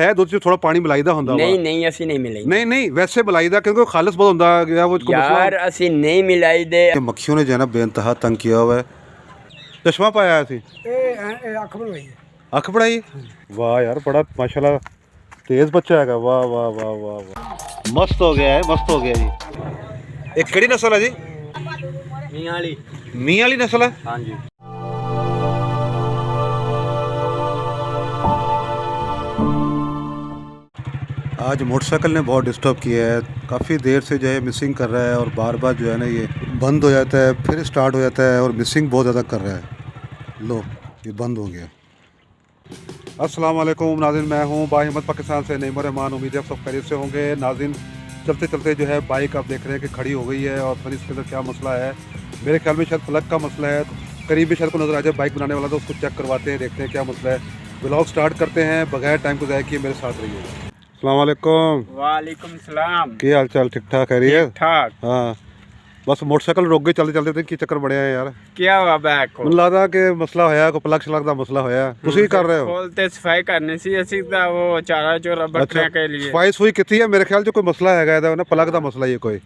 है दुध च थोड़ा पानी मलाई दा हुंदा नहीं नहीं असी नहीं मिलाई नहीं नहीं वैसे मलाई दा क्योंकि खालिस बहुत हुंदा है वो यार असी नहीं मिलाई दे। मक्खियों ने जो है ना बेइंतहा तंग किया हुआ है। चश्मा पाया सी अख पढ़ाई वाह यार बड़ा माशाल्लाह तेज बच्चा है। वाह वाह वाह वाह वाह मस्त हो गया है मस्त हो गया जी। एक केड़ी नस्ल है जी? मियां वाली नस्ल है। हाँ जी। आज मोटरसाइकिल ने बहुत डिस्टर्ब किया है, काफ़ी देर से जो है मिसिंग कर रहा है और बार बार जो है ना ये बंद हो जाता है फिर स्टार्ट हो जाता है और मिसिंग बहुत ज़्यादा कर रहा है। लो ये बंद हो गया। अस्सलाम वालेकुम नाज़रीन, मैं हूँ बाहिम्मत पाकिस्तान से नईम रहमान। उम्मीद है आप सब खैरियत से होंगे। नाज़रीन चलते चलते जो है बाइक आप देख रहे हैं कि खड़ी हो गई है और फिर इसके अंदर क्या मसला है। मेरे ख्याल में शायद प्लग का मसला है, करीब भी शायद को नज़र आ जाए बाइक बनाने वाला, तो उसको चेक करवाते हैं, देखते हैं क्या मसला है। ब्लॉग स्टार्ट करते हैं बगैर टाइम को ज़ाया किए, मेरे साथ रहिए। अस्सलाम वालेकुम। वालेकुम सलाम। की हाल चाल? ठीक ठाक है? ठीक ठाक। हाँ बस मोटरसाइकिल रुक गई चलते चलते की चक्कर बड़े हैं यार। क्या हुआ बैग को? ਮੈਨੂੰ ਲੱਗਦਾ ਕਿ ਮਸਲਾ ਹੋਇਆ ਕੋਈ ਪਲਗ ਸ਼ਲਗ ਦਾ ਮਸਲਾ ਹੋਇਆ। ਤੁਸੀਂ ਕੀ ਕਰ ਰਹੇ ਹੋ? खोलते सफाई करनी सी ਅਸੀਂ ਤਾਂ ਉਹ ਚਾਰਾ ਚੋਰਾ बकरियां के लिए सफाई सुई कितनी है? मेरे ख्याल से कोई मसला है ना, पलग का मसला ये कोई।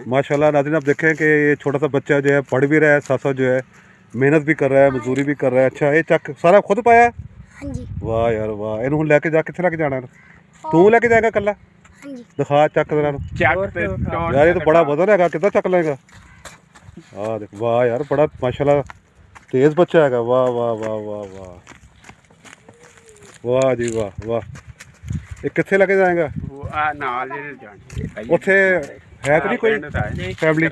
माशाल्लाह नाज़रीन आप देखें कि ये छोटा सा बच्चा जो है पढ़ भी रहा है, साथ साथ जो है मेहनत भी कर रहा है, मजदूरी भी कर रहा है। अच्छा ये चक सारा खुद पाया? हाँ जी। वाह यार वाह। ਇਹਨੂੰ ਹੁਣ ਲੈ ਕੇ ਜਾ ਕਿੱਥੇ ਲੈ ਕੇ ਜਾਣਾ? ਤੂੰ ਲੈ ਕੇ ਜਾਏਗਾ ਕੱਲਾ? हाँ जी। ਦਿਖਾ ਚੱਕ ਜ਼ਰਾ। ਚੱਕ यार ये तो बड़ा वजन है, कितना चक लेगा? हाँ देख वाह यार बड़ा माशाल्लाह तेज बच्चा है। वाह वाह वाह वाह वाह वाह जी वाह वाह। ये कितने लेके जाएगा? ਆ ਨਾਲ ਹੀ ਜਾਣ ਉੱਥੇ है तो नहीं कोई फैमिली?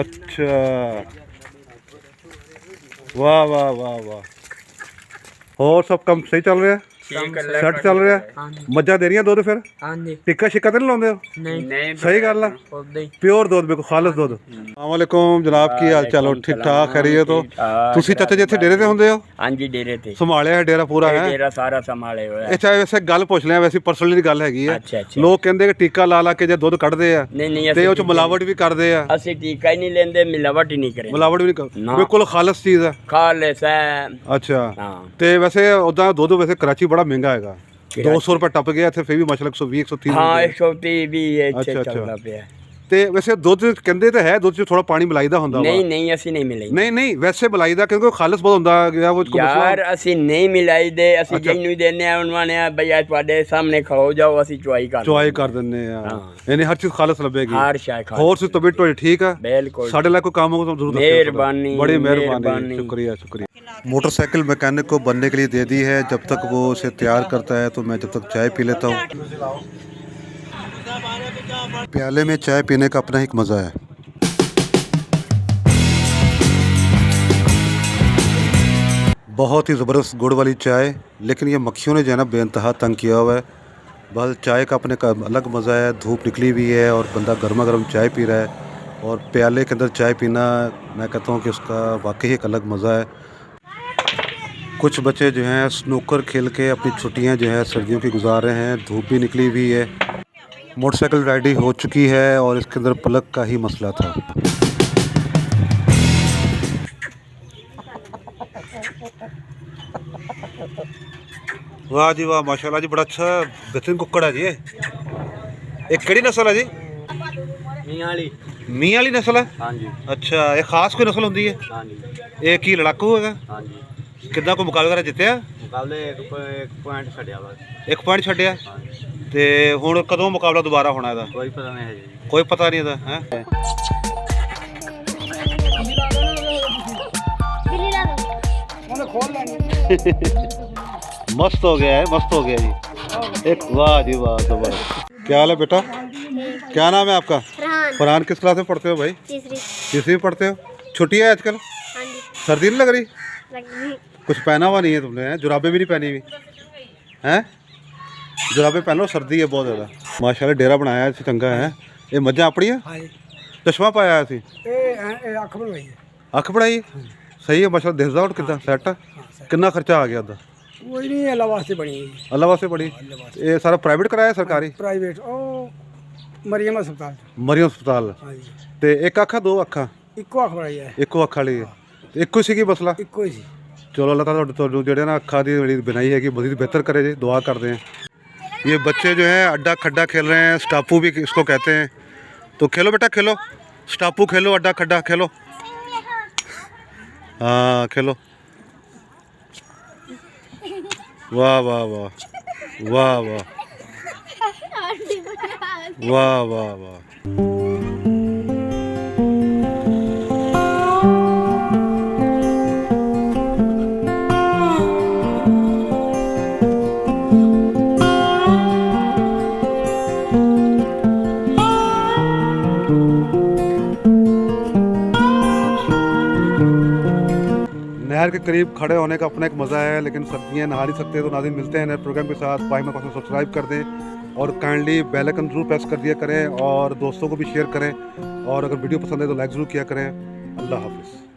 अच्छा वाह वाह वाह वाह। और सब काम सही चल रहा है? सैट चल रहा है? मज्जा दे रही दुध? फिर हाँ जी। टिक्का शिक्का तो नहीं लाते हो? ਨਹੀਂ सही गल है, प्योर दुध बिल्कुल खालिस दुध। अस्सलामुअलैकुम जनाब, की हाल चाल? ठीक ठाक खैरियत हो? ਤੁਸੀਂ ਚਾਚਾ ਜੀ ਇੱਥੇ ਡੇਰੇ ਤੇ ਹੁੰਦੇ ਹੋ? ਹਾਂਜੀ ਡੇਰੇ ਤੇ ਸੰਭਾਲਿਆ ਹੈ ਡੇਰਾ ਪੂਰਾ ਹੈ? ਡੇਰਾ ਸਾਰਾ ਸੰਭਾਲੇ ਹੋਇਆ। ਅੱਛਾ ਵੈਸੇ ਗੱਲ ਪੁੱਛ ਲਿਆ, ਵੈਸੇ ਪਰਸਨਲੀ ਦੀ ਗੱਲ ਹੈਗੀ ਹੈ। ਅੱਛਾ ਅੱਛਾ। ਲੋਕ ਕਹਿੰਦੇ ਕਿ ਟੀਕਾ ਲਾ ਲਾ ਕੇ ਜੇ ਦੁੱਧ ਕੱਢਦੇ ਆ ਨਹੀਂ ਨਹੀਂ ਤੇ ਉਹ ਚ ਮਿਲਾਵਟ ਵੀ ਕਰਦੇ ਆ। ਅਸੀਂ ਟੀਕਾ ਹੀ ਨਹੀਂ ਲੈਂਦੇ, ਮਿਲਾਵਟ ਹੀ ਨਹੀਂ ਕਰੇ। ਮਿਲਾਵਟ ਵੀ ਨਹੀਂ, ਬਿਲਕੁਲ ਖਾਲਿਸ ਚੀਜ਼ ਹੈ। ਖਾਲਿਸ ਹੈ। ਅੱਛਾ ਹਾਂ। ਤੇ ਵੈਸੇ ਉਦਾਂ ਦੁੱਧ ਵੈਸੇ ਕਰਾਚੀ ਬੜਾ ਮਹਿੰਗਾ ਹੈਗਾ, 200 ਰੁਪਏ ਟੱਪ ਗਿਆ ਇੱਥੇ, ਫਿਰ ਵੀ ਮਾਸ਼ਾਅੱਲਾ 120 130 ਹਾਂ 130 ਵੀ ਇੱਥੇ ਅੱਛਾ, ਚੱਲਦਾ ਪਿਆ। ਤੇ ਵੈਸੇ ਦੁੱਧ ਕਹਿੰਦੇ ਤਾਂ ਹੈ ਦੁੱਧ ਚ ਥੋੜਾ ਪਾਣੀ ਮਿਲਾਈ ਦਾ ਹੁੰਦਾ ਵਾ। ਨਹੀਂ ਨਹੀਂ ਅਸੀਂ ਨਹੀਂ ਮਿਲਾਈ। ਨਹੀਂ ਨਹੀਂ ਵੈਸੇ ਮਿਲਾਈ ਦਾ ਕਿਉਂਕਿ ਖਾਲਿਸ ਬਹੁਤ ਹੁੰਦਾ ਗਿਆ ਉਹ ਚ ਯਾਰ ਅਸੀਂ ਨਹੀਂ ਮਿਲਾਈ ਦੇ, ਅਸੀਂ ਜਿਹਨੂੰ ਹੀ ਦਿੰਦੇ ਆ ਉਹਨਾਂ ਨੇ ਬਈ ਆ ਤੁਹਾਡੇ ਸਾਹਮਣੇ ਖੜੋ ਜਾਓ, ਅਸੀਂ ਚੁਆਈ ਕਰ ਦਿੰਦੇ ਆ। ਯਾਨੀ ਹਰ ਚੀਜ਼ ਖਾਲਿਸ ਲੱਭੇਗੀ, ਹਰ ਸ਼ੈ ਖਾਲਿਸ। ਹੋਰ ਸੇ ਤਬੀਅਤ ਤੁਹਾਡੀ ਠੀਕ ਹੈ? ਬਿਲਕੁਲ। ਸਾਡੇ ਲਈ ਕੋਈ ਕੰਮ ਹੋ ਤਾਂ ਜ਼ਰੂਰ ਦੱਸਿਓ। मेहरबानी, बड़ी मेहरबानी, शुक्रिया शुक्रिया। मोटरसाइकिल मैकेनिक को बनने के लिए दे दी है, जब तक वो उसे तैयार करता है तो मैं जब तक चाय पी लेता हूँ। प्याले में चाय पीने का अपना एक मज़ा है। बहुत ही ज़बरदस्त गुड़ वाली चाय, लेकिन ये मक्खियों ने जो है ना बेइंतहा तंग किया हुआ है। बस चाय का अपने का अलग मज़ा है, धूप निकली हुई है और बंदा गर्मा गर्म चाय पी रहा है और प्याले के अंदर चाय पीना मैं कहता हूँ कि उसका वाकई एक अलग मज़ा है। कुछ बच्चे जो हैं स्नूकर खेल के अपनी छुट्टियां जो है सर्दियों की गुजार रहे हैं, धूप भी निकली हुई है। मोटरसाइकिल रेडी हो चुकी है और इसके अंदर प्लग का ही मसला था। वाह जी वाह माशाल्लाह जी, बड़ा अच्छा बेहतरीन कुक्कड़ है जी। एक केड़ी नस्ल है जी? मियां वाली नस्ल है। हाँ जी। अच्छा ये खास कोई नस्ल होती है? हाँ जी। ये की लड़ाकू है? हाँ जी। कितना कोई मुकाबला वगैरह जितया? ਮੁਕਾਬਲੇ ਇੱਕ ਪੁਆਇੰਟ ਛੱਡਿਆ ਬਸ। एक पॉइंट छड्या ते हुण कदों मुकाबला दोबारा होना ਇਹਦਾ? ਕੋਈ ਪਤਾ ਨਹੀਂ ਹੈ ਜੀ। कोई पता नहीं ਇਹਦਾ है। मस्त हो गया है, मस्त हो गया जी। एक वाह जी वाह जबरदस्त। क्या हाल है बेटा? क्या नाम है आपका? फरहान। किस क्लास में पढ़ते हो भाई? तीसरी में पढ़ते हो? छुट्टी है आजकल? हाँ जी। सर्दी नहीं लग रही? कुछ पहना हुआ नहीं है तुमने? जुराबें भी नहीं पहनी हुई हैं? जुराबें पहन लो, सर्दी है बहुत ज़्यादा। माशाल्लाह डेरा बनाया है चंगा है। ये मज्जा अपनी है? चश्मा पाया है? अख बढ़ाई सही है माशाल्लाह। देखदा और कितना सैट है? कितना खर्चा आ गया उधर? कोई नहीं, अल्लाह वास्ते बनी। अल्लाह वास्ते बड़ी। ये सारा प्राइवेट कराया सरकारी? प्राइवेट ओ मरियम अस्पताल। मरियम अस्पताल। हाँ जी। ते एक अखा दो अखा? इक्को अख बनाई है। ਇੱਕੋ ਅੱਖ ਵਾਲੀ ਹੈ? ਇੱਕੋ ਹੀ ਸੀਗੀ ਮਸਲਾ? इक्को ही सी। ਚਲੋ ਅੱਲਾਹ ਤਾਲਾ ਤੁਹਾਨੂੰ ਜਿਹੜੇ ਨਾ ਅੱਖਾਂ ਦੀ ਜਿਹੜੀ ਬਣਾਈ ਹੈਗੀ ਮਜ਼ੀਦ ਬਿਹਤਰ ਕਰੇ ਜੀ, ਦੁਆ ਕਰਦੇ ਹਾਂ। ये बच्चे जो हैं अड्डा खड्डा खेल रहे हैं, स्टापू भी इसको कहते हैं। तो खेलो बेटा, खेलो स्टापू, खेलो अड्डा खड्डा खेलो। हाँ खेलो। वाह वाह वाह वाह वाह वाह वाह वाह। नहर के करीब खड़े होने का अपना एक मज़ा है, लेकिन सर्दियाँ नहा नहीं सकते। तो नाज़रीन मिलते हैं नए प्रोग्राम के साथ। बाय में सब्सक्राइब कर दें और काइंडली बेल आइकन जरूर प्रेस कर दिया करें और दोस्तों को भी शेयर करें, और अगर वीडियो पसंद है तो लाइक ज़रूर किया करें। अल्लाह हाफिज़।